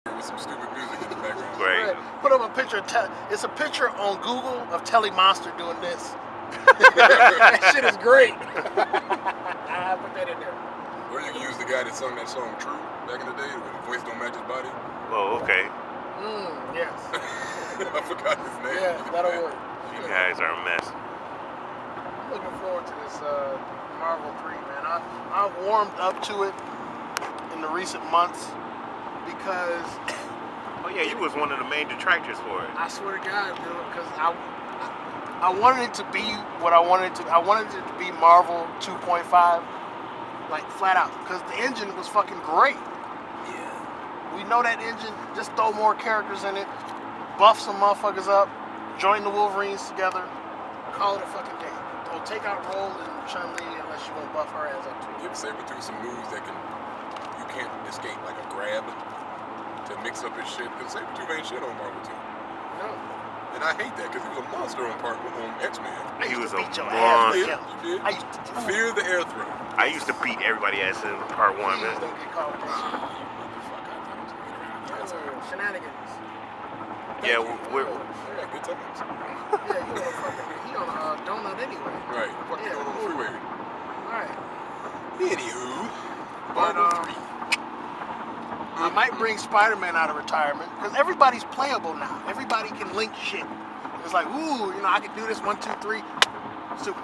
with some stupid music in the background. Great. Put up a picture. It's a picture on Google of Telly Monster doing this. That shit is great. I put that in there. Or you can use the guy that sung that song True back in the day where the voice don't match his body. Oh, okay. Yes. I forgot his name. Yeah, that'll work. You guys are a mess. I'm looking forward to this Marvel 3, man. I've warmed up to it in the recent months because... Oh yeah, you was one of the main detractors for it. I swear to God, dude, because I wanted it to be what I wanted it to. I wanted it to be Marvel 2.5, like flat out, because the engine was fucking great. Yeah. We know that engine. Just throw more characters in it, buff some motherfuckers up, join the Wolverines together, call it a fucking day. Don't take out Roll and Chun-Li unless you want to buff her ass up too. Give Sabretooth some moves that you can't escape, like a grab to mix up his shit. Because Sabretooth ain't shit on Marvel 2. No. And I hate that because he was a monster on X-Men. He was a beat your monster. ass. You did. I used to Fear the air throw. I used to beat everybody ass in part 1, Please man. don't get caught with that shit. Motherfucker, I thought I was gonna get around that. Shenanigans. Yeah, Yeah, good times. Yeah, he on a donut anyway. Right. What you doing on the freeway? Alright. Anywho, But, Marvel 3. I might bring Spider-Man out of retirement because everybody's playable now. Everybody can link shit. It's like, ooh, I can do this 1, 2, 3. Super.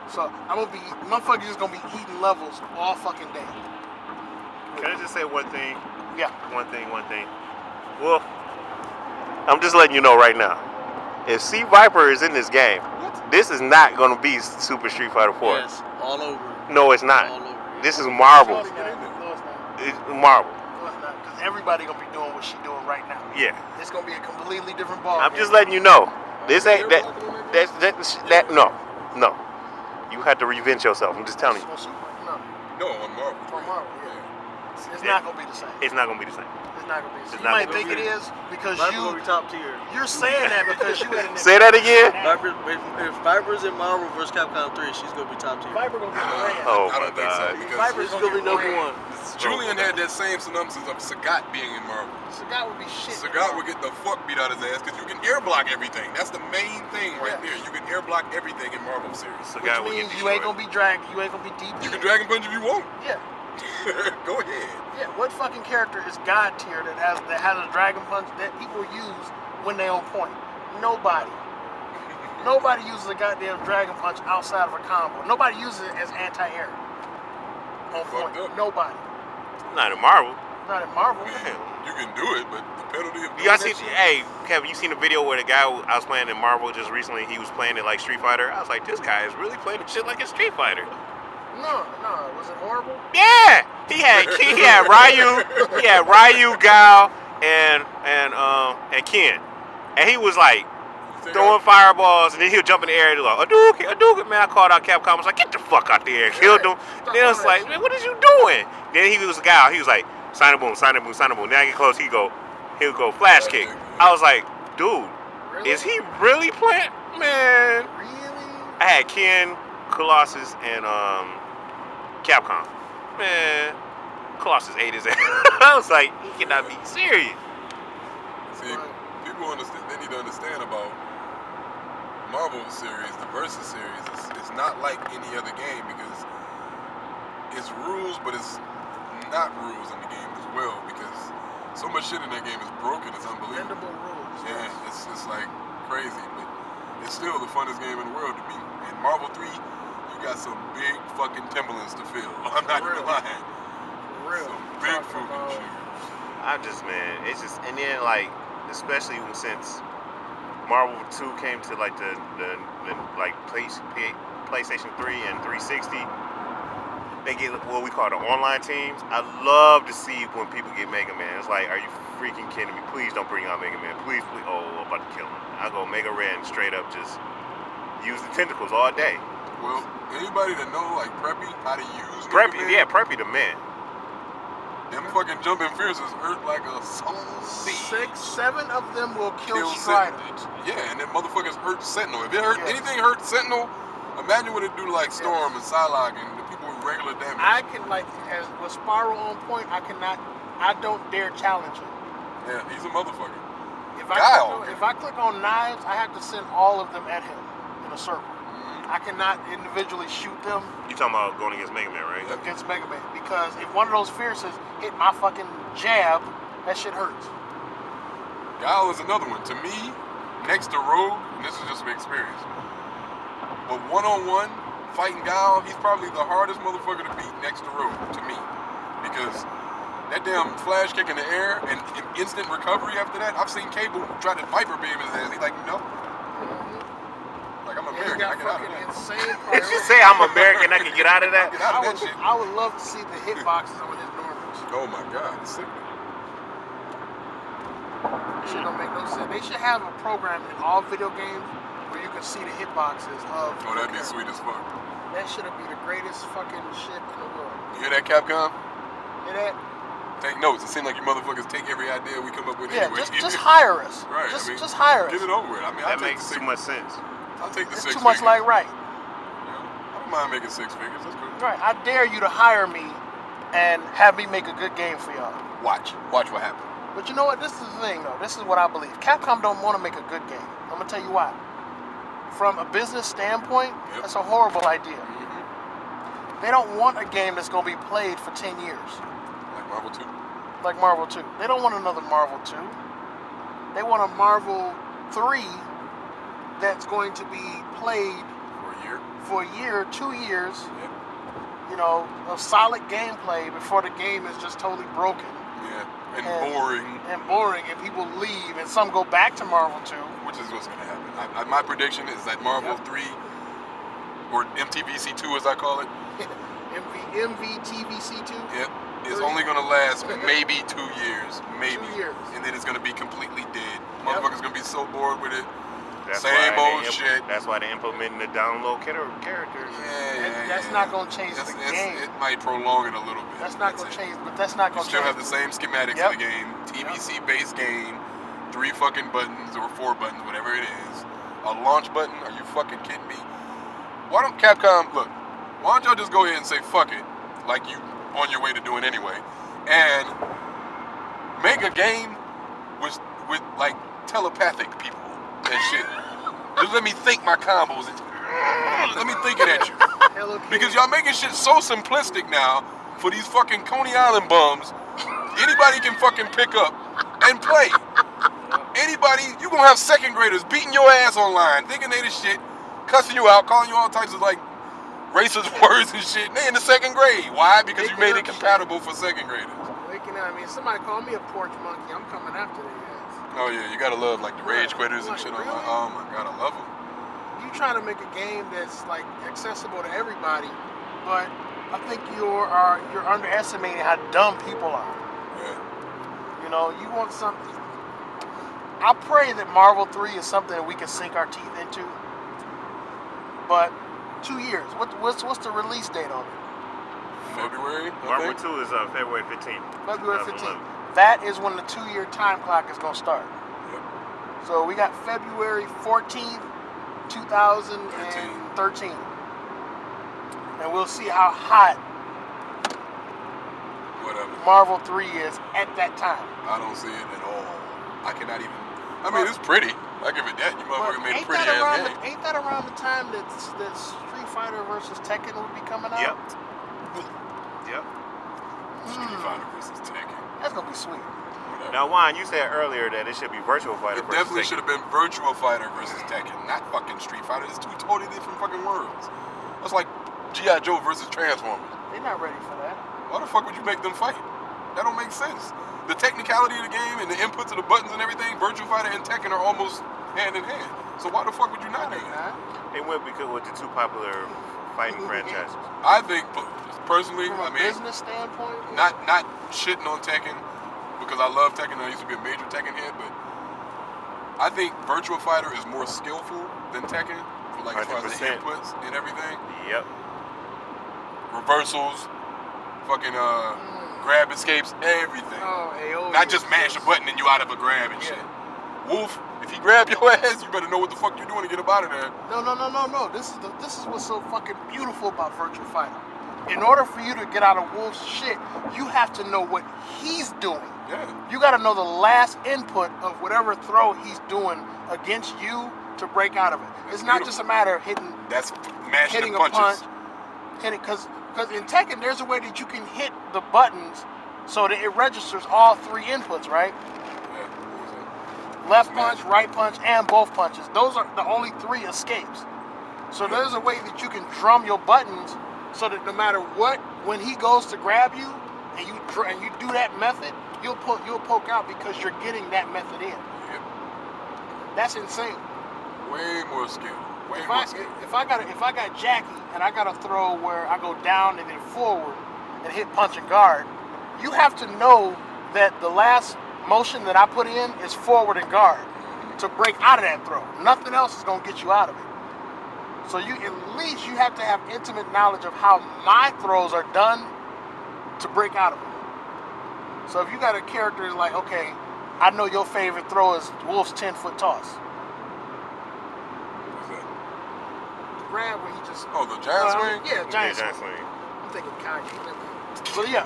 So I'm gonna be motherfuckers just gonna be eating levels all fucking day. Can I just say one thing? Yeah. One thing. Well, I'm just letting you know right now. If C Viper is in this game, this is not gonna be Super Street Fighter 4. Yes, all over. No, it's not. All over. This is Marvel. No, it's not. It's Marvel. No, it's not. Because everybody gonna be doing what she doing right now. Yeah. It's gonna be a completely different ball. I'm just letting you know. This ain't that. No. You had to revenge yourself. I'm just telling you. No. No, on Marvel. For Marvel, yeah. It's not gonna be the same. It's not gonna be the same. It's not gonna be the same. It's You not might gonna think it is because Viper will be top tier. you're saying that because you had an Say that again. Viper, if Viper's in Marvel vs. Capcom 3, she's gonna be top tier. Viper gonna be grand. Oh I my don't think so God. because Viper's She's gonna be number one. Julian had that same synopsis of Sagat being in Marvel. Sagat would be shit. Sagat would get the fuck beat out of his ass because you can air block everything. That's the main thing right Yeah. there. You can air block everything in Marvel series. Which means you ain't gonna be dragged. You ain't gonna be deep. You can Dragon Punch if you want. Yeah. Go ahead. Yeah. What fucking character is God tier that has a dragon punch that people use when they on point? Nobody. Nobody uses a goddamn dragon punch outside of a combo. Nobody uses it as anti-air. On point. Fucked up. Nobody. Not in Marvel. Not in Marvel. You can do it, but the penalty of You guys doing see? that shit- Hey, Kevin, you seen the video where the guy I was playing in Marvel just recently? He was playing it like Street Fighter. I was like, this guy is really playing the shit like a Street Fighter. No. Was it horrible? Yeah, he had Ryu, Gao, and Ken, and he was like throwing fireballs, and then he'll jump in the air and like Hadouken, man. I called out Capcom. I was like, get the fuck out the air, killed him. Then I was like, man, what is you doing? Then he was Gao. He was like, sign a boom. Then I get close. He'll go flash kick. I was like, dude, is he really playing? Man, Really? I had Ken, Colossus, and Capcom. Man, Colossus ate his ass. I was like, he cannot be serious. See, people they need to understand about Marvel series, the Versus series. It's not like any other game because it's rules, but it's not rules in the game as well because so much shit in that game is broken. It's unbelievable. Bendable rules. Yeah, it's like crazy, but it's still the funnest game in the world to me. And Marvel 3, you got some big fucking Timberlands to fill. I'm not even lying. Real. Some big fucking shit. It's just, and then like, especially since Marvel 2 came to like the like PlayStation 3 and 360, they get what we call the online teams. I love to see when people get Mega Man. It's like, are you freaking kidding me? Please don't bring out Mega Man. Please. Oh, I'm about to kill him. I go Mega Red and straight up just use the tentacles all day. Well, anybody that know like Preppy, how to use Preppy, Mega Man, yeah, Preppy the man. them fucking jumping fierces hurt like a zombie. 6, 7 of them will kill Sentinel. Strider. Yeah, and them motherfuckers hurt Sentinel. If it hurt Yes. anything hurt Sentinel, imagine what it do to like Storm and Psylocke and the people with regular damage. I can with Spiral on point, I cannot I don't dare challenge him. Yeah, he's a motherfucker. If I click on knives, I have to send all of them at him in a circle. I cannot individually shoot them. You talking about going against Mega Man, right? Against Mega Man, because if one of those fierces hit my fucking jab, that shit hurts. Guile is another one. To me, next to Rogue, and this is just an experience, but one-on-one fighting Guile, he's probably the hardest motherfucker to beat next to Rogue, to me. Because that damn flash kick in the air and instant recovery after that, I've seen Cable try to Viper beam his ass. He's like, no. Like, I'm American, I get out of that. Insane Did you say I'm American, I can get out of that? Get out of that shit. I would love to see the hitboxes on his normals. Oh my God, it's sick. Shit don't make no sense. They should have a program in all video games where you can see the hitboxes of. Oh, that'd be sweet as fuck. That should be the greatest fucking shit in the world. You hear that, Capcom? Hear that? Take notes. It seems like you motherfuckers take every idea we come up with Yeah, anyway. just hire us. Right. Just hire us. Get it over with. I mean, That makes too much sense. I'll take the It's 6 too much figures. like right. I don't mind making 6 figures. That's good. Right. I dare you to hire me and have me make a good game for y'all. Watch what happens. But you know what? This is the thing, though. This is what I believe. Capcom don't want to make a good game. I'm gonna tell you why. From a business standpoint, that's a horrible idea. They don't want a game that's gonna be played for 10 years. Like Marvel 2. Like Marvel 2. They don't want another Marvel 2. They want a Marvel 3 that's going to be played For a year. 2 years, Yep. you know, of solid gameplay before the game is just totally broken. Yeah. And boring. And boring, and people leave, and some go back to Marvel 2. Which is what's going to happen. My prediction is that Marvel 3, or MTVC2 as I call it, MVTVC2? yep, is only going to last maybe 2 years. Maybe. 2 years. And then it's going to be completely dead. Motherfuckers going to be so bored with it. That's Same why old shit. That's why they're implementing the download characters. That's not going to change the game. It might prolong it a little bit. That's not going to change, but that's not You going to still change. have the same schematics of the game. TVC-based game. 3 fucking buttons or 4 buttons, whatever it is. A launch button? Are you fucking kidding me? Why don't Capcom, look, why don't y'all just go ahead and say fuck it, like you on your way to doing anyway, and make a game with like telepathic people and shit. Just let me think my combos and let me think it at you. Because y'all making shit so simplistic now for these fucking Coney Island bums. Anybody can fucking pick up and play. Anybody, you gonna have second graders beating your ass online, thinking they the shit, cussing you out, calling you all types of like racist words and shit. They in the second grade. Why? Because you made it compatible for second graders. I mean, somebody called me a porch monkey. I'm coming after their ass. Oh yeah, you gotta love like the rage quitters and shit online. Oh my god, I love them. You trying to make a game that's like accessible to everybody, but I think you're underestimating how dumb people are. Yeah. You know, you want something. I pray that Marvel 3 is something that we can sink our teeth into. But 2 years. What's the release date on it? February. Marvel 2 is February 15th. February 15th. That is when the 2-year time clock is gonna start. Yep. So we got February 14th, 2013. And we'll see how hot Whatever. Marvel 3 is at that time. I don't see it at all. I cannot even. I mean, it's pretty. I give it that. You motherfucker made a pretty ass game. Ain't that around the time that Street Fighter versus Tekken would be coming out? Yep. Street Fighter versus Tekken. That's gonna be sweet. Whatever. Now, Juan, you said earlier that it should be Virtual Fighter It versus definitely Tekken. should have been Virtual Fighter versus Tekken, not fucking Street Fighter. It's 2 totally different fucking worlds. That's like G.I. Joe versus Transformers. They're not ready for that. Why the fuck would you make them fight? That don't make sense. The technicality of the game and the inputs of the buttons and everything, Virtual Fighter and Tekken are almost hand in hand. So why the fuck would you not do that? They went because with the 2 popular fighting franchises. I think, personally, From a I mean, business standpoint, not shitting on Tekken because I love Tekken. I used to be a major Tekken head, but I think Virtual Fighter is more skillful than Tekken for like as far as the 100%. inputs and everything. Yep. Reversals, fucking grab escapes, everything. AO Not just mash a button and you out of a grab and shit. Wolf, if he grab your ass, you better know what the fuck you're doing to get up out of there. No. This is what's so fucking beautiful about Virtual Fighter. in order for you to get out of Wolf's shit, you have to know what he's doing. Yeah. You got to know the last input of whatever throw he's doing against you to break out of it. That's It's not beautiful. just a matter of hitting Mashing the a punches. punch, hitting because in Tekken there's a way that you can hit the buttons so that it registers all three inputs, right? Yeah. Left punch, right punch, and both punches. Those are the only three escapes. So there's a way that you can drum your buttons so that no matter what, when he goes to grab you and you do that method, you'll poke out because you're getting that method in. Yep. That's insane. Way more skill. Way If more I skill. if I got Jackie and I got a throw where I go down and then forward and hit punch and guard, you have to know that the last motion that I put in is forward and guard to break out of that throw. Nothing else is gonna get you out of it. So at least you have to have intimate knowledge of how my throws are done to break out of it. So if you got a character that's like, okay, I know your favorite throw is Wolf's 10-foot toss. What's that? Grab where he just Oh, the giant swing? Yeah, giant Yeah, swing. swing. I'm thinking Kage. But yeah,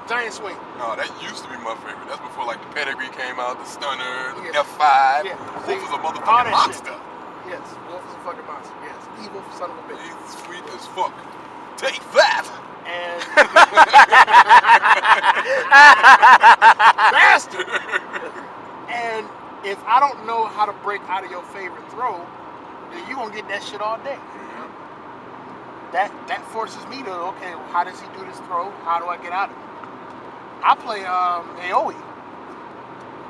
giant swing. No, that used to be my favorite. That's before like the pedigree came out, the stunner, the Yeah. F5. Yeah. Wolf is a All motherfucking that monster. shit. Yes, Wolf is a fucking monster. Yes, evil son of a bitch. He's sweet as fuck. Take that! And bastard. And if I don't know how to break out of your favorite throw, then you gonna get that shit all day. That forces me to, okay, how does he do this throw? How do I get out of it? I play AoE,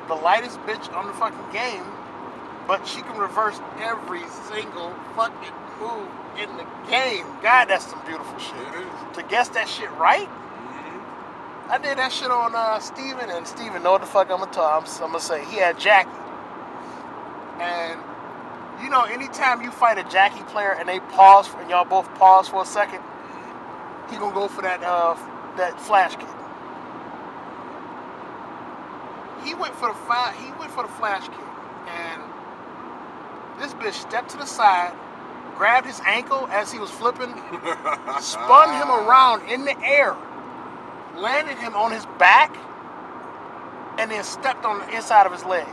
the lightest bitch on the fucking game, but she can reverse every single fucking move in the game. God, that's some beautiful shit. It is. To guess that shit right, I did that shit on Steven, and Steven know what the fuck I'm gonna say. He had Jackie. And you know, anytime you fight a Jackie player and they pause, and y'all both pause for a second, he gonna go for that flash kick. He went for the flash kick, and this bitch stepped to the side, grabbed his ankle as he was flipping, spun him around in the air, landed him on his back, and then stepped on the inside of his leg.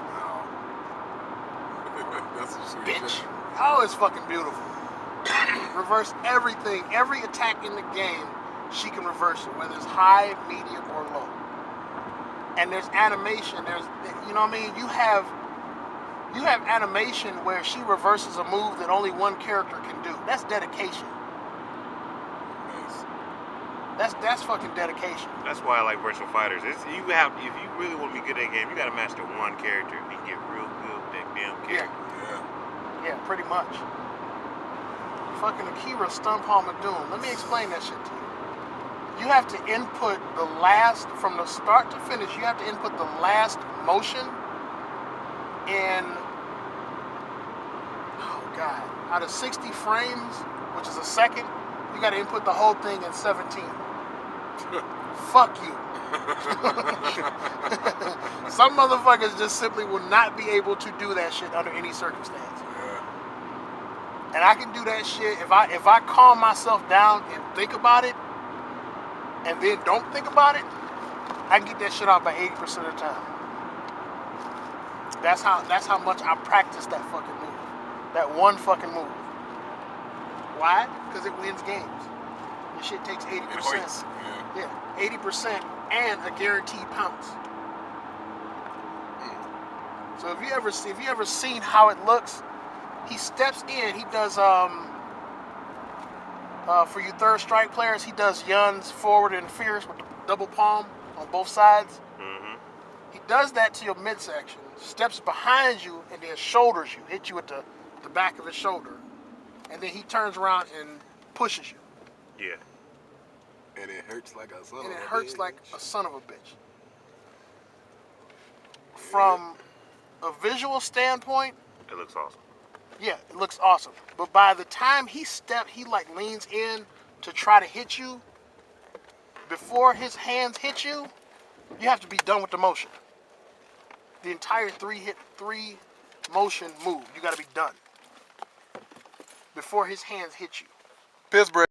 That's some sweet Bitch. shit. Oh, it's fucking beautiful. Reverse everything. Every attack in the game, she can reverse it, whether it's high, medium, or low. And there's animation. There's, you know what I mean? You have animation where she reverses a move that only one character can do. That's dedication. Nice. That's fucking dedication. That's why I like virtual fighters. If you really want to be good at a game, you got to master one character and get real good with that damn character. Yeah. Yeah, pretty much. Fucking Akira Stun Palm of Doom. Let me explain that shit to you. You have to input the last, from the start to finish, you have to input the last motion in, oh God, out of 60 frames, which is a second, you got to input the whole thing in 17. Fuck you. Some motherfuckers just simply will not be able to do that shit under any circumstance. Yeah. And I can do that shit if I calm myself down and think about it, and then don't think about it, I can get that shit off by 80% of the time. That's how much I practice that fucking move. That one fucking move. Why? Because it wins games. This shit takes 80%. It hurts. Yeah. Yeah, 80% and a guaranteed pounce. So if you ever seen how it looks, he steps in. He does for you third strike players, he does yuns forward and fierce with the double palm on both sides. Mm-hmm. He does that to your midsection. Steps behind you and then shoulders you, hit you at the back of his shoulder, and then he turns around and pushes you. Yeah. And it hurts like a son of a And it hurts bitch. like a son of a bitch. From a visual standpoint, It looks awesome. yeah, it looks awesome. But by the time he like leans in to try to hit you, before his hands hit you, you have to be done with the motion. The entire three motion move, you got to be done before his hands hit you. Piss break.